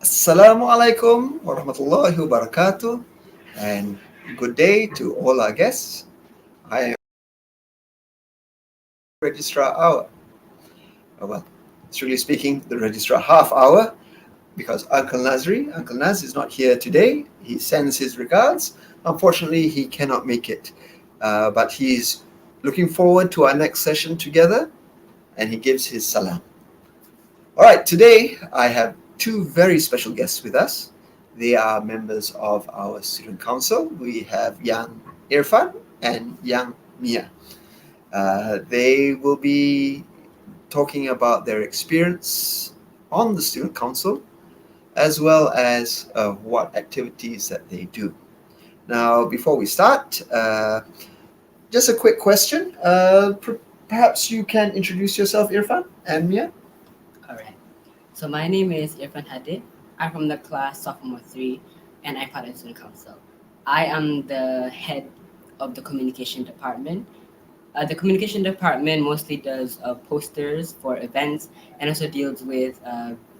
Assalamu alaikum wa rahmatullahi wa barakatuh, and good day to all our guests. I am Registrar Hour. Well, strictly speaking, the Registrar Half Hour because Uncle Naz is not here today. He sends his regards. Unfortunately, he cannot make it, but he's looking forward to our next session together and he gives his salam. All right, today I have two very special guests with us. They are members of our student council. We have young Irfan and young Mia. They will be talking about their experience on the student council as well as what activities that they do. Now, before we start, just a quick question. Perhaps you can introduce yourself, Irfan and Mia. Alright. So my name is Irvan Hadid. I'm from the class sophomore 3 and I'm part of the student council. I am the head of the communication department. The communication department mostly does posters for events and also deals with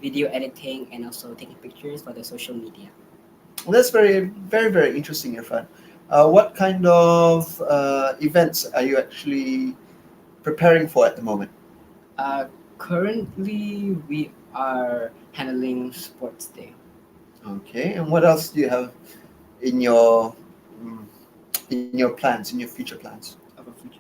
video editing and also taking pictures for the social media. Well, that's very interesting, Irfan. What kind of events are you actually preparing for at the moment? Uh, Currently, we are handling sports day. Okay, and what else do you have in your mm, in your plans, in your future plans? Our future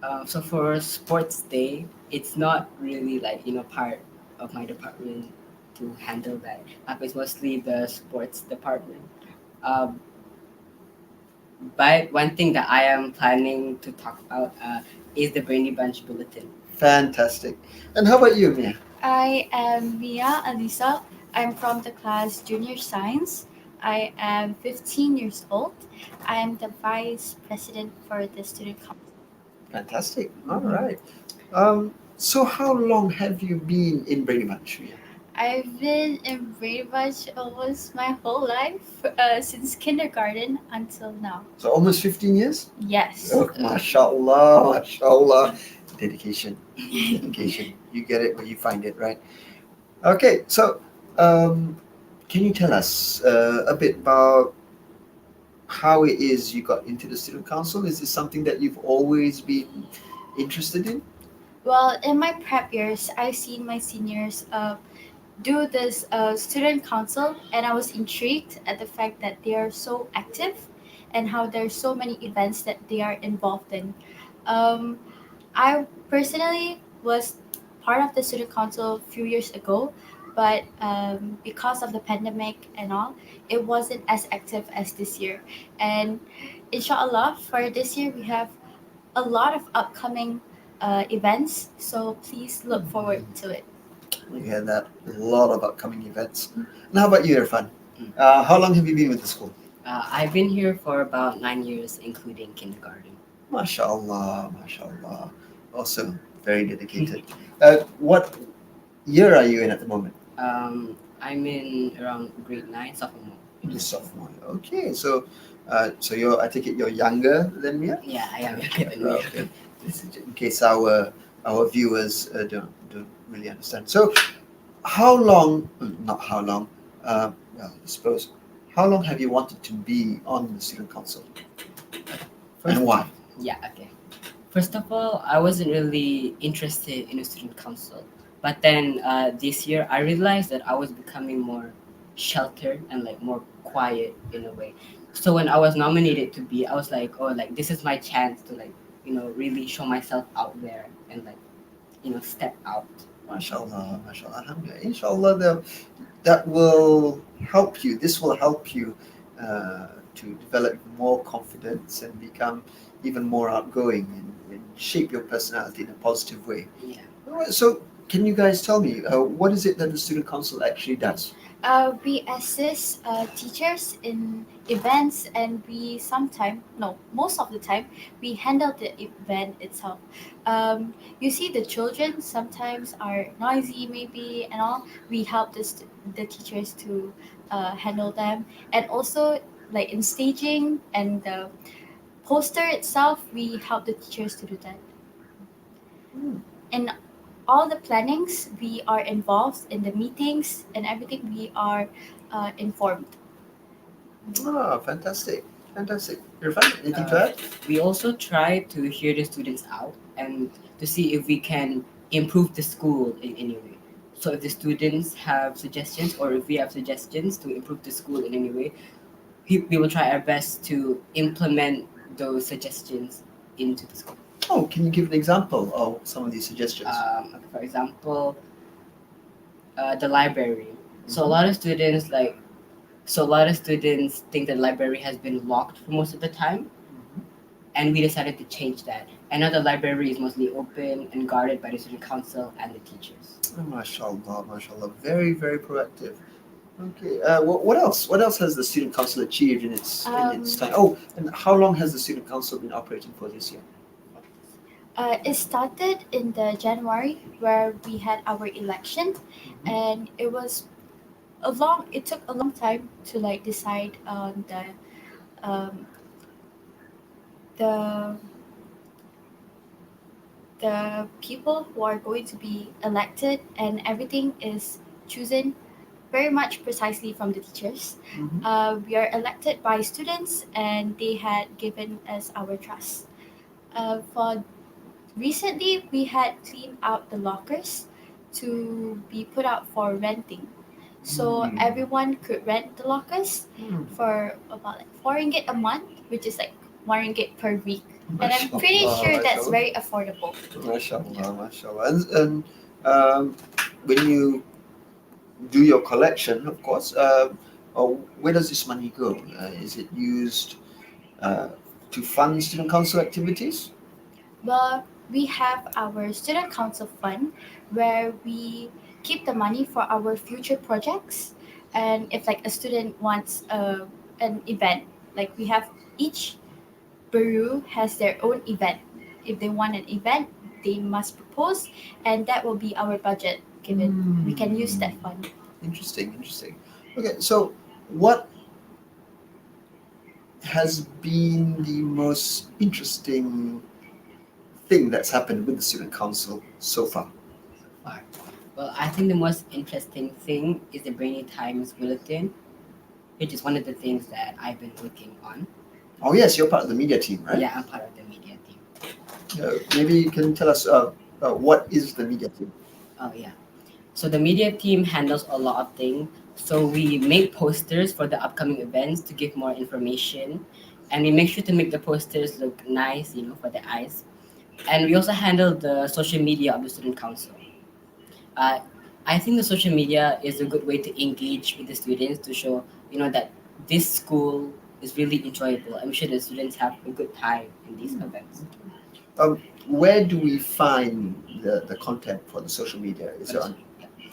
plans. So for sports day, it's not really like part of my department to handle that. It's mostly the sports department. Um, but one thing that I am planning to talk about is the Brainy Bunch Bulletin. Fantastic. And how about you, Mia? I am Mia Alisa. I'm from the class Junior Science. I am 15 years old. I am the vice president for the student council. Fantastic. All right. So how long have you been in Brady Bunch, Mia? I've been in pretty much almost my whole life, since kindergarten until now. So almost 15 years? Yes. Oh, mashallah, mashallah. Dedication, dedication. You get it where you find it, right? Okay, so can you tell us a bit about how it is you got into the student council? Is this something that you've always been interested in? Well, in my prep years, I've seen my seniors do this student council, and I was intrigued at the fact that they are so active and how there's so many events that they are involved in. Um, I personally was part of the student council a few years ago, but because of the pandemic and all, it wasn't as active as this year. And inshallah, for this year, we have a lot of upcoming events, so please look forward to it. We had that a lot of upcoming events. And how about you, Irfan? How long have you been with the school? I've been here for about 9 years, including kindergarten. MashaAllah, MashaAllah. Also, very dedicated. What year are you in at the moment? I'm in around grade 9, sophomore. You're sophomore. Okay, so you're. I take it you're younger than me. Yeah, I am younger than you. Okay, this is in case our viewers don't really understand. So, how long? Not how long. Well, I suppose. How long have you wanted to be on the student council, First, and why? yeah, okay. First of all, I wasn't really interested in a student council. But then this year, I realized that I was becoming more sheltered and like more quiet in a way. So when I was nominated to be, I was like, oh, like this is my chance to like, really show myself out there and like, step out. MashaAllah, MashaAllah, Alhamdulillah. Inshallah, that will help you. This will help you to develop more confidence and become even more outgoing and shape your personality in a positive way. Yeah. All right, so, can you guys tell me what is it that the student council actually does? We assist teachers in events, and we sometimes, no, most of the time, we handle the event itself. You see, the children sometimes are noisy, maybe, and all. We help the teachers to handle them, and also like in staging and the poster itself, we help the teachers to do that. Hmm. And all the plannings, we are involved in the meetings and everything. We are informed. Ah, fantastic, fantastic. Irfan, anything to Uh, add? we also try to hear the students out and to see if we can improve the school in any way. So if the students have suggestions or if we have suggestions to improve the school in any way, we will try our best to implement those suggestions into the school. Oh, can you give an example of some of these suggestions? For example, the library. So a lot of students a lot of students think the library has been locked for most of the time, and we decided to change that. And now the library is mostly open and guarded by the student council and the teachers. Oh, mashallah, mashallah. Very, very proactive. Okay. What else? What else has the student council achieved in its time? Oh, and how long has the student council been operating for this year? It started in the January where we had our election, and it took a long time to like decide on um, the the people who are going to be elected, and everything is chosen very much precisely from the teachers. We are elected by students, and they had given us our trust. For recently, we had cleaned out the lockers to be put out for renting. So everyone could rent the lockers for about like 4 ringgit a month, which is like 1 ringgit per week. And I'm pretty sure that's very affordable. Mashallah, mashallah. And when you do your collection, of course, where does this money go? Is it used to fund student council activities? Well, we have our student council fund where we keep the money for our future projects. And if like a student wants an event, like we have each Peru has their own event. If they want an event, they must propose, and that will be our budget given. We can use that fund. Interesting, interesting. Okay, so what has been the most interesting thing that's happened with the student council so far? Far. Well, I think the most interesting thing is the Brainy Times Bulletin, which is one of the things that I've been working on. Oh yes, you're part of the media team, right? Yeah, I'm part of the media team. Maybe you can tell us what is the media team? Oh yeah. So the media team handles a lot of things. So we make posters for the upcoming events to give more information, and we make sure to make the posters look nice, for the eyes. And we also handle the social media of the student council. Uh, I think the social media is a good way to engage with the students to show, that this school is really enjoyable. I'm sure the students have a good time in these events. Where do we find the content for the social media? Is it on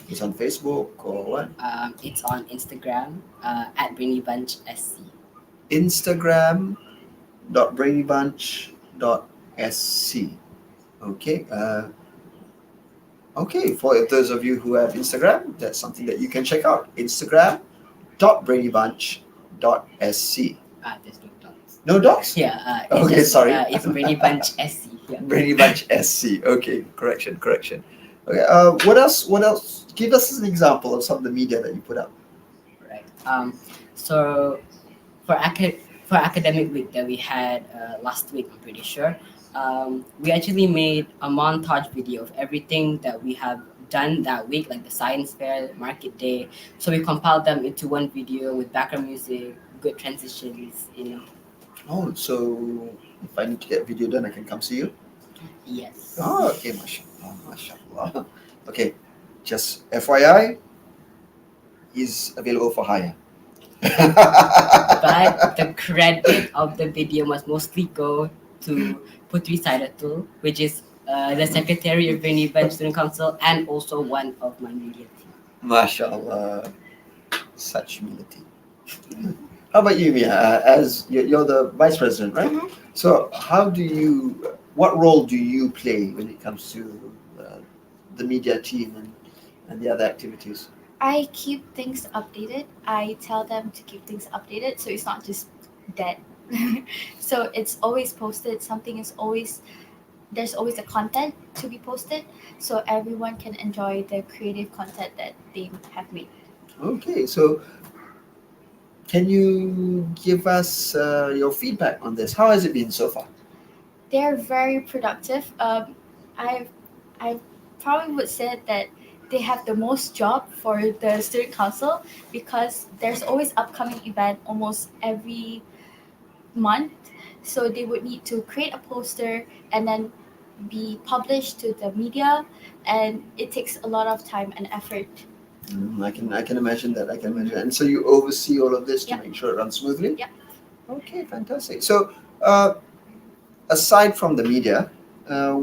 It's on Facebook or what? It's on Instagram at Brainy Bunch SC. Instagram.brainybunch.sc. Okay. Okay. For those of you who have Instagram, that's something that you can check out. Instagram.brainybunch.sc. There's no dots. No dots? Yeah. Okay, sorry. It's Brainy Bunch SC. Yeah. Brainy Bunch SC. Okay. Correction. Okay. What else? Give us an example of some of the media that you put up. Right. So for academic week that we had last week, I'm pretty sure, we actually made a montage video of everything that we have done that week, like the science fair, market day. So we compiled them into one video with background music, good transitions. Oh, so if I need to get video done, I can come see you? Yes. Oh, okay, mashallah. Okay, just FYI, he's available for hire. But the credit of the video must mostly go to Putri Saidatul, which is the secretary of Brainy Bunch Student Council and also one of my media team. Mashallah, such humility. How about you, Mia? As you're the vice president, right? So, what role do you play when it comes to the media team and the other activities? I keep things updated. I tell them to keep things updated, so it's not just dead. So it's always posted. Something is always there's always a content to be posted, so everyone can enjoy the creative content that they have made. Okay, so can you give us your feedback on this? How has it been so far? They're very productive. I I probably would say that they have the most job for the student council because there's always upcoming event almost every month. So they would need to create a poster and then be published to the media, and it takes a lot of time and effort. I can imagine that. I can imagine. And so you oversee all of this to Yep. make sure it runs smoothly. Yep. Okay, fantastic. So, aside from the media,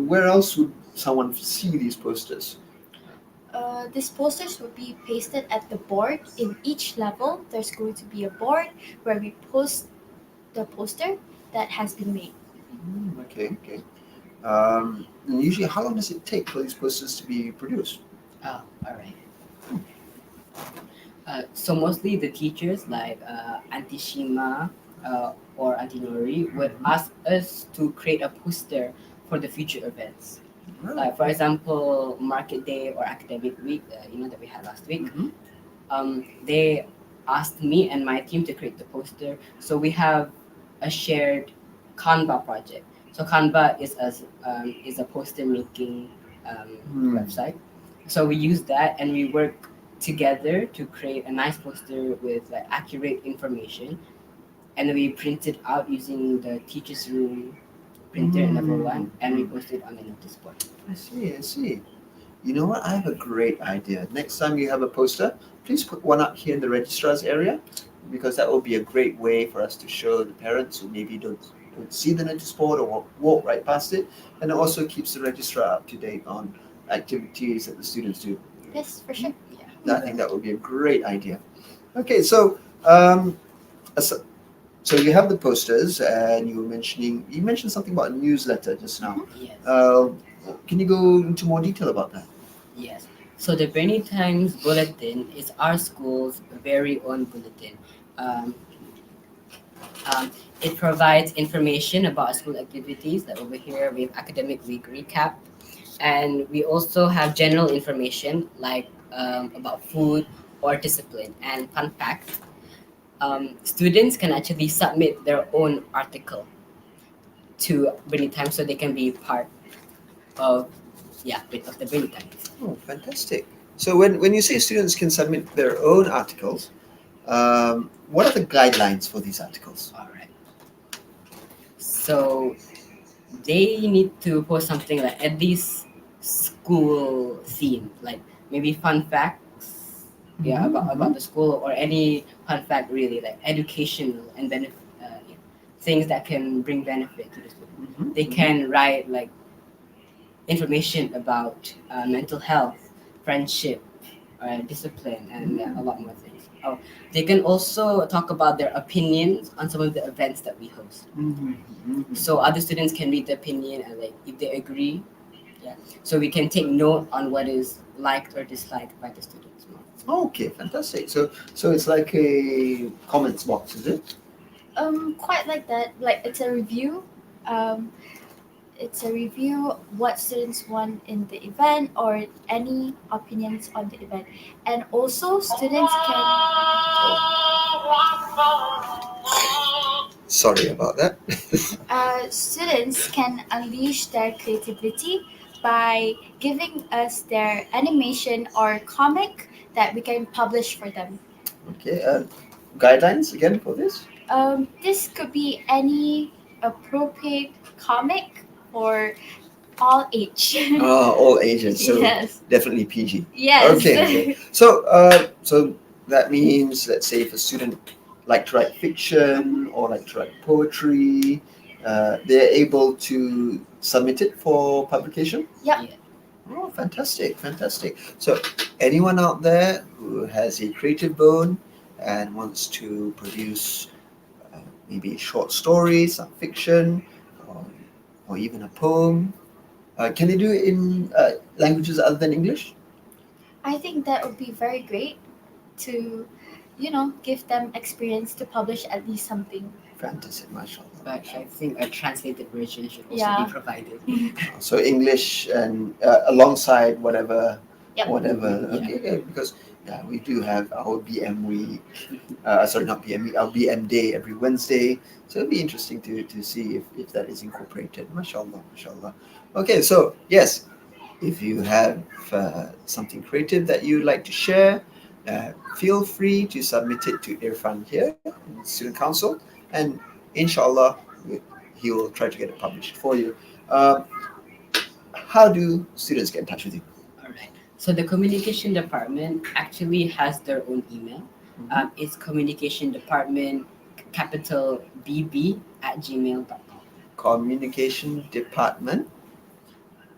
where else would someone see these posters? These posters will be pasted at the board in each level. There's going to be a board where we post the poster that has been made. Okay, okay. And usually, how long does it take for these posters to be produced? Oh, all right. So mostly the teachers like Auntie Shima or Auntie Nori would ask us to create a poster for the future events. Like for example, Market Day or Academic Week, that we had last week. They asked me and my team to create the poster. So we have a shared Canva project. So Canva is a poster making website. So we use that and we work together to create a nice poster with like accurate information, and we print it out using the teachers room printer in level one, and we post it on the notice board. I see, I see. You know what? I have a great idea. Next time you have a poster, please put one up here in the registrar's area, because that will be a great way for us to show the parents who maybe don't see the notice board or walk right past it, and it also keeps the registrar up to date on activities that the students do. Yes, for sure. I think that would be a great idea. Okay, so um, as- so you have the posters, and you mentioned something about a newsletter just now. Yes. Can you go into more detail about that? Yes. So the Brainy Times Bulletin is our school's very own bulletin. Um, it provides information about school activities. Like over here, we have academic week recap, and we also have general information like about food or discipline. And fun fact, students can actually submit their own article to Brainy Times, so they can be part of of the Brainy Times. Oh, fantastic. So when you say students can submit their own articles, what are the guidelines for these articles? All right. So they need to post something like at least school theme, like maybe fun facts, about the school, or any fun fact really, like educational and things that can bring benefit to the student. They can write like information about mental health, friendship, discipline, and a lot more things. Oh, they can also talk about their opinions on some of the events that we host. So other students can read the opinion and like if they agree, so we can take note on what is liked or disliked by the students. Okay, fantastic. So it's like a comments box, is it? Quite like that. Like it's a review. It's a review what students want in the event or any opinions on the event, and also students can. Sorry about that. Students can unleash their creativity by giving us their animation or comic that we can publish for them. Okay, guidelines again for this? This could be any appropriate comic for all age. All ages, so Yes. definitely PG. Yes. Okay. So so that means, let's say, if a student like to write fiction or like to write poetry, they're able to submit it for publication. Yep. Oh, fantastic, fantastic. So anyone out there who has a creative bone and wants to produce maybe short stories, some fiction, or even a poem, can they do it in languages other than English? I think that would be very great to, give them experience to publish at least something Fantastic, mashallah. But I think a translated version should also Yeah. be provided. So English and alongside whatever, Yep. whatever. Yeah. Okay, because yeah, we do have our BM week. Sorry, not BM week. Our BM day every Wednesday. So it'll be interesting to see if that is incorporated. Mashallah, mashallah. Okay, so yes, if you have something creative that you'd like to share, feel free to submit it to Irfan here in Student Council, and inshallah, he will try to get it published for you. Uh, how do students get in touch with you? All right. So the communication department actually has their own email. It's communication department capital BB at gmail.com. Communication Department,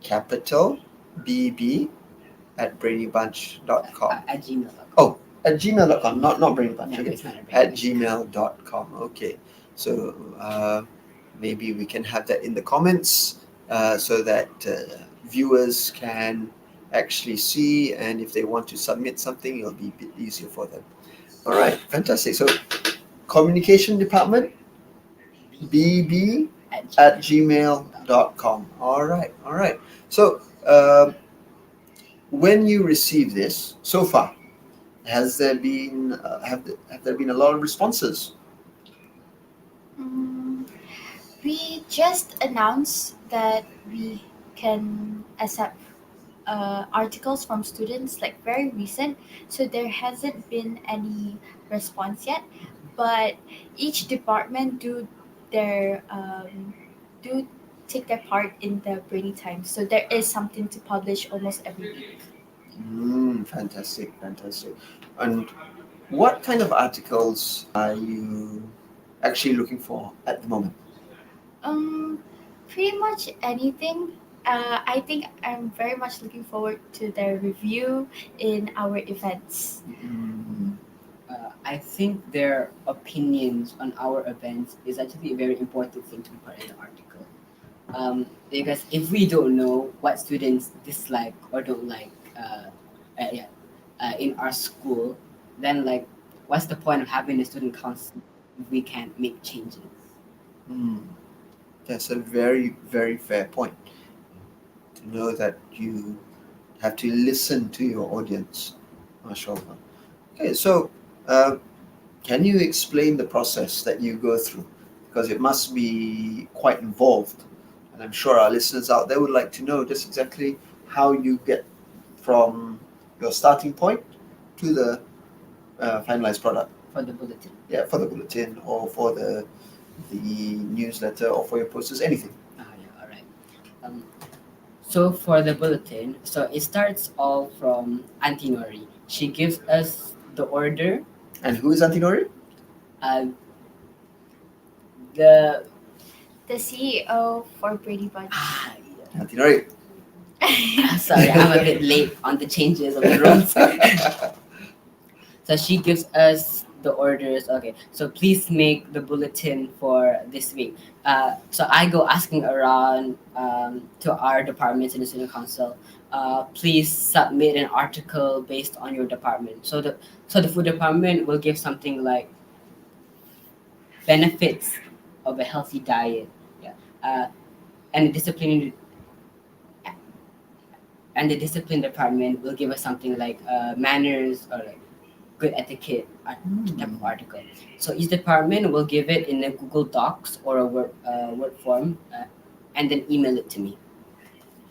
capital BB at brainybunch.com. At gmail.com. Oh, at gmail.com, not Brainy Bunch. No, Okay, it's not a at Brainy. gmail.com. Okay, so maybe we can have that in the comments so that viewers can actually see, and if they want to submit something, it'll be a bit easier for them. All right, fantastic. So, communication department, bb at gmail.com. All right, all right. So, when you receive this so far, has there been have there been a lot of responses? Mm, we just announced that we can accept articles from students like very recent, so there hasn't been any response yet. But each department their do take their part in the Brainy Times, so there is something to publish almost every week. Fantastic, fantastic. And what kind of articles are you actually looking for at the moment? Um, Pretty much anything. I think I'm very much looking forward to their review in our events. I think their opinions on our events is actually a very important thing to be part of the article. Because if we don't know what students dislike or don't like in our school, then like, what's the point of having a student council if we can't make changes? That's a very, very fair point. To know that you have to listen to your audience. MashaAllah. Okay, so can you explain the process that you go through? Because it must be quite involved. And I'm sure our listeners out there would like to know just exactly how you get from your starting point to the finalized product. For the bulletin. Yeah, for the bulletin or for the newsletter or for your posters, anything. Yeah, all right. So for the bulletin, so it starts all from Auntie Nori. She gives us the order. And who is Auntie Nori? Uh, the The CEO for Brady Bunch. Auntie Nori. sorry, I'm a bit late on the changes of the roles. So she gives us the orders. Okay, so please make the bulletin for this week. So I go asking around to our departments in the student council. Please submit an article based on your department. So the food department will give something like benefits of a healthy diet. Yeah, and the discipline department will give us something like manners or like good etiquette type of article. So each department will give it in a Google Docs or a Word form, and then email it to me.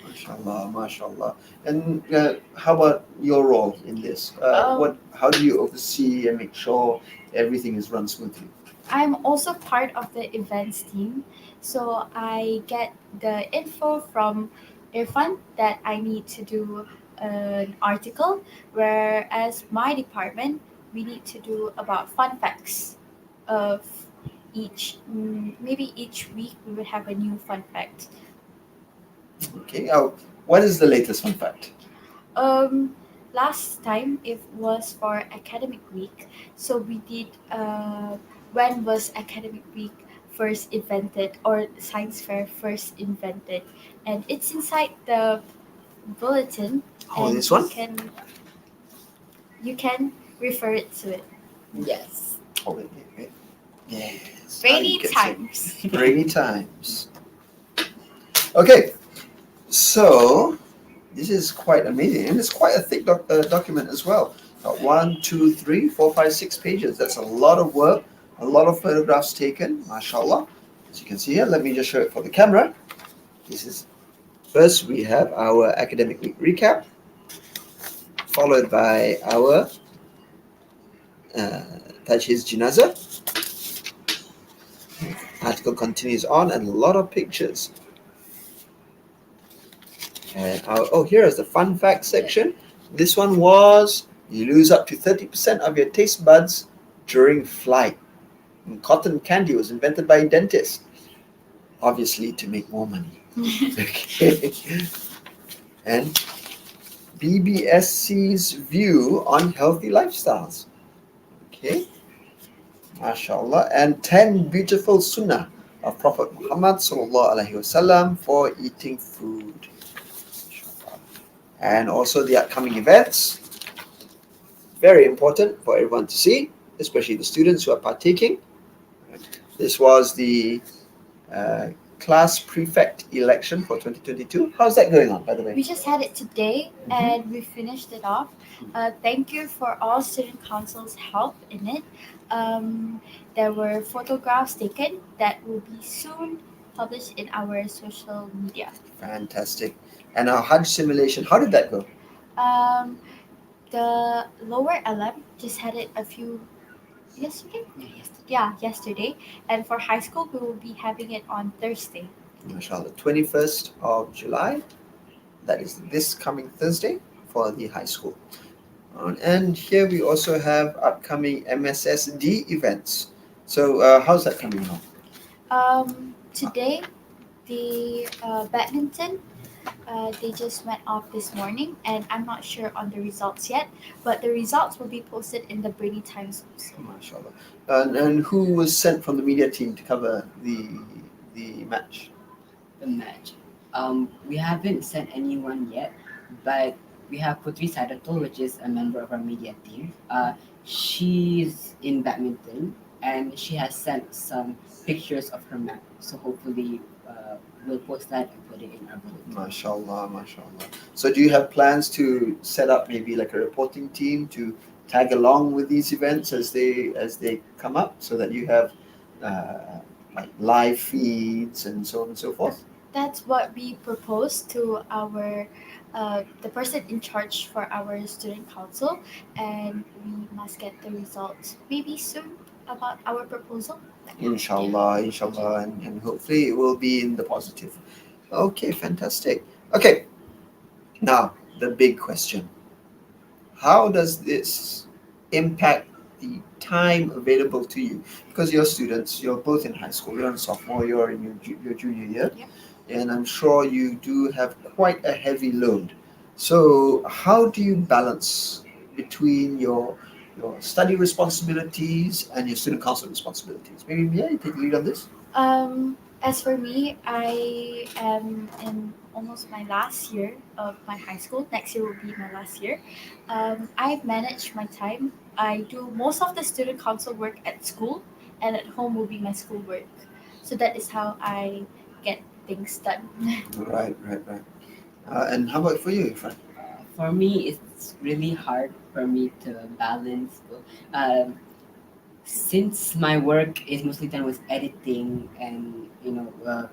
MashaAllah, MashaAllah. And how about your role in this? How do you oversee and make sure everything is run smoothly? I'm also part of the events team, so I get the info from Irfan that I need to do an article, whereas my department we need to do about fun facts of maybe each week we would have a new fun fact. Okay. What is the latest fun fact? Last time it was for academic week, so we did when was academic week first invented or science fair first invented, and it's inside the bulletin. Oh, and this one? You can refer it to it. Yes. Oh, wait. Yes. Now Brainy you can see. Times. Brainy Times. Okay, so this is quite amazing, and it's quite a thick document as well. 1, 2, 3, 4, 5, 6 pages. That's a lot of work, a lot of photographs taken, mashallah. As you can see here, let me just show it for the camera. This is first we have our academic week recap, followed by our Tajhiz Janaza. Article continues on, and a lot of pictures. And here is the fun fact section. This one was you lose up to 30% of your taste buds during flight. And cotton candy was invented by a dentist, obviously to make more money. Okay. And BBSC's view on healthy lifestyles. Okay. MashaAllah. And 10 beautiful sunnah of Prophet Muhammad sallallahu alaihi wasallam for eating food. And also the upcoming events. Very important for everyone to see, especially the students who are partaking. This was the class prefect election for 2022. How's that going on, by the way? We just had it today and we finished it off. Thank you for all student council's help in it. There were photographs taken that will be soon published in our social media. Fantastic. And our Hajj simulation, how did that go? Um, the lower LM just had it a few yesterday. Yesterday. And for high school, we will be having it on Thursday. MashaAllah, 21st of July. That is this coming Thursday for the high school. And here we also have upcoming Mssd events. So how's that coming along? Today, the badminton, they just went off this morning, and I'm not sure on the results yet, but the results will be posted in the Brainy Times also. MashaAllah. And who was sent from the media team to cover the match? The match. We haven't sent anyone yet, but we have Putri Sadatul, which is a member of our media team. She's in badminton, and she has sent some pictures of her match. So hopefully, we'll post that and put it in our bulletin. MashaAllah, MashaAllah. So do you have plans to set up maybe like a reporting team to tag along with these events as they come up, so that you have like live feeds and so on and so forth? That's what we proposed to our the person in charge for our student council, and we must get the results maybe soon about our proposal. Inshallah, inshallah, and hopefully it will be in the positive. Okay, fantastic. Okay, now the big question. How does this impact the time available to you? Because you're students, you're both in high school, you're in sophomore, you're in your junior year, Yep. and I'm sure you do have quite a heavy load. So how do you balance between your study responsibilities and your student council responsibilities? Maybe Mia, you take the lead on this? As for me, I am in almost my last year of my high school. Next year will be my last year. I manage my time. I do most of the student council work at school, and at home will be my school work. So that is how I get things done. Right. And how about for you, Irfan? For me, it's really hard for me to balance. Since my work is mostly done with editing and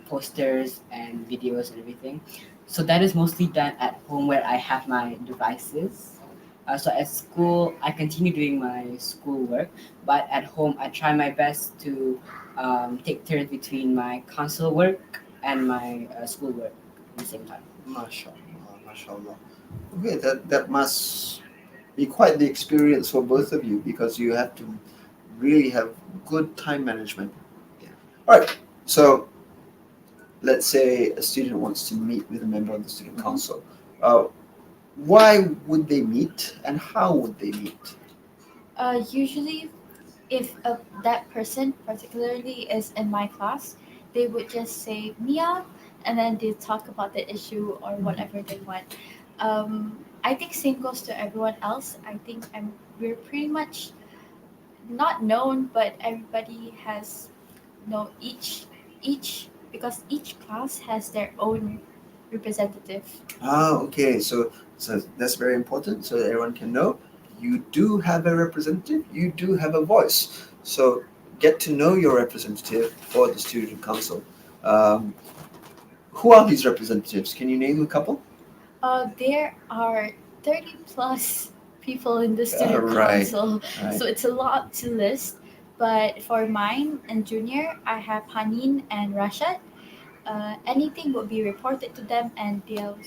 posters and videos and everything, so that is mostly done at home where I have my devices. So at school, I continue doing my school work, but at home, I try my best to take turns between my council work and my school work at the same time. MashaAllah, MashaAllah. Okay, that must be quite the experience for both of you, because you have to really have good time management. Yeah. All right. So let's say a student wants to meet with a member of the student council. Why would they meet, and how would they meet? Usually, if that person particularly is in my class, they would just say Mia, and then they talk about the issue or whatever they want. I think same goes to everyone else. I think we're pretty much not known, but everybody has know each because each class has their own representative. Okay. So that's very important, so that everyone can know you do have a representative, you do have a voice. So get to know your representative for the student council. Um, who are these representatives? Can you name a couple? There are 30 plus people in the student Right. council, Right. so it's a lot to list. But for mine and junior, I have Hanin and Rashad. Anything will be reported to them, and they'll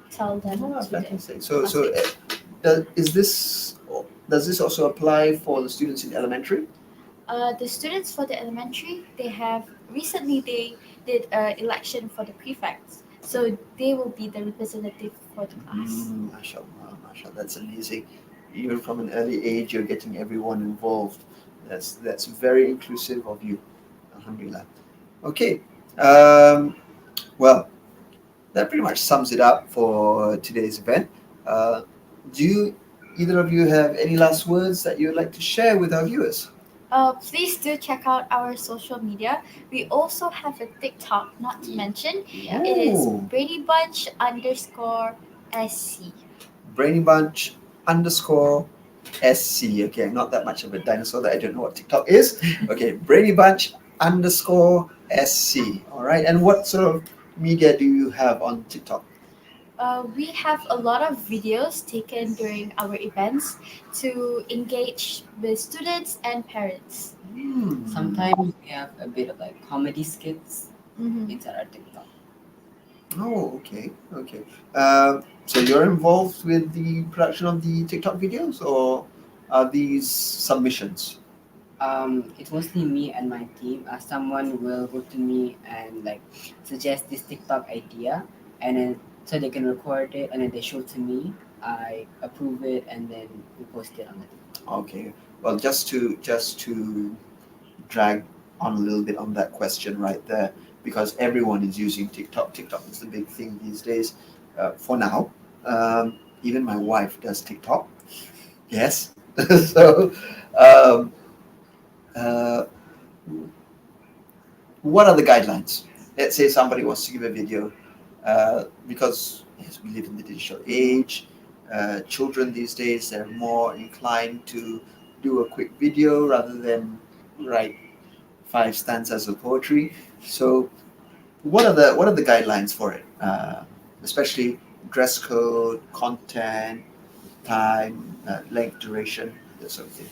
tell them Oh, to the fantastic. So classmates. is this does this also apply for the students in elementary? The students for the elementary, they have recently they did election for the prefects, so they will be the representative for the class. Mashallah, mashallah, that's amazing. Even from an early age, you're getting everyone involved. That's very inclusive of you. Alhamdulillah. Okay. Um, well, that pretty much sums it up for today's event. Uh, do you, either of you have any last words that you would like to share with our viewers? Please do check out our social media. We also have a TikTok, not to mention. Yeah. It is Oh, Brady Bunch underscore SC. Brainy Bunch underscore SC. Okay, I'm not that much of a dinosaur that I don't know what TikTok is. Okay, Brainy Bunch underscore SC. All right, and what sort of media do you have on TikTok? We have a lot of videos taken during our events to engage with students and parents. Sometimes we have a bit of like comedy skits Mm-hmm. inside our TikTok. Oh, okay, okay. So you're involved with the production of the TikTok videos, or are these submissions? It's mostly me and my team. Someone will go to me and like suggest this TikTok idea, and then so they can record it, and then they show it to me. I approve it, and then we post it on the TikTok. Okay. Well, just to drag on a little bit on that question right there, because everyone is using TikTok. TikTok is the big thing these days. For now, even my wife does TikTok. Yes. So, um, uh, what are the guidelines? Let's say somebody wants to give a video, because yes, we live in the digital age. Children these days, they're more inclined to do a quick video rather than write five stanzas of poetry. So, what are the guidelines for it? Especially dress code, content, time, length, duration, that sort of thing.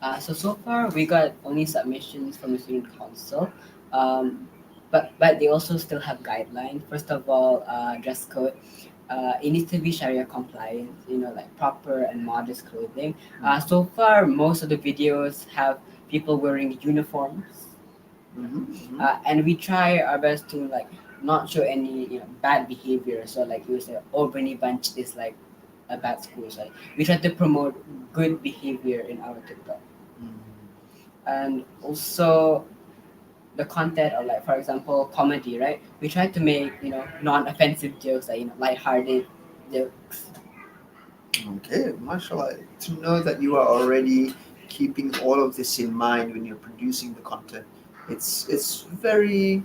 Alright. So far we got only submissions from the student council, um, but they also still have guidelines. First of all, dress code. It needs to be Sharia compliant. You know, like proper and modest clothing. So far, most of the videos have people wearing uniforms, Mm-hmm. and we try our best to like not show any bad behavior. So like you say, oh, Brainy Bunch is like a bad school. So like, we try to promote good behavior in our TikTok, and also the content of like for example comedy, right? We try to make non-offensive jokes, like lighthearted jokes. Okay, mashallah. To know that you are already keeping all of this in mind when you're producing the content, it's very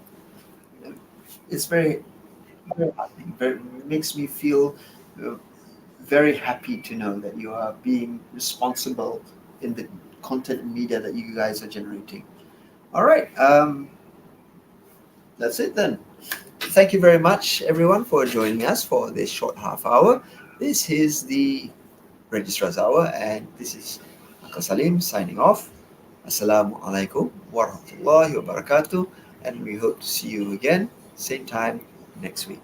it's very heartening. Very makes me feel uh, very happy to know that you are being responsible in the content and media that you guys are generating. All right, that's it then. Thank you very much, everyone, for joining us for this short half hour. This is the Registrar's Hour, and this is Uncle Salim signing off. Assalamu alaikum wa rahmatullahi wa barakatuh, and we hope to see you again, same time next week.